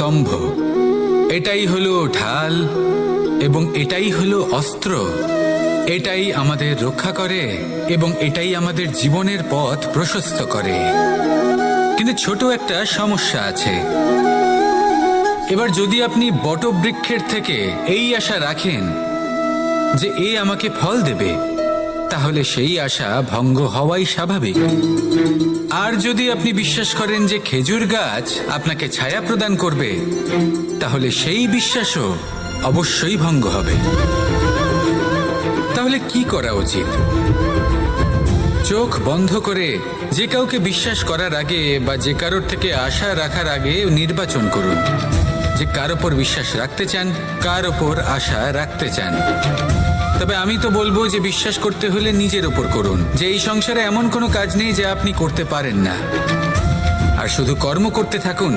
স্তম্ভ, এটাই হলো ঢাল এবং এটাই হলো অস্ত্র। এটাই আমাদের রক্ষা করে এবং এটাই আমাদের জীবনের পথ প্রশস্ত করে। কিন্তু ছোট একটা সমস্যা আছে। এবার যদি আপনি বটবৃক্ষের থেকে এই আশা রাখেন যে এ আমাকে ফল দেবে, তাহলে সেই আশা ভঙ্গ হওয়াই স্বাভাবিক। আর যদি আপনি বিশ্বাস করেন যে খেজুর গাছ আপনাকে ছায়া প্রদান করবে, তাহলে সেই বিশ্বাসও অবশ্যই ভঙ্গ হবে। তাহলে কি করা উচিত? চোখ বন্ধ করে যে কাউকে বিশ্বাস করার আগে বা যে কারোর থেকে আশা রাখার আগে নির্বাচন করুন যে কার ওপর বিশ্বাস রাখতে চান, কার ওপর আশা রাখতে চান। তবে আমি তো বলবো যে বিশ্বাস করতে হলে নিজের ওপর করুন, যে এই সংসারে এমন কোনো কাজ নেই যা আপনি করতে পারেন না। আর শুধু কর্ম করতে থাকুন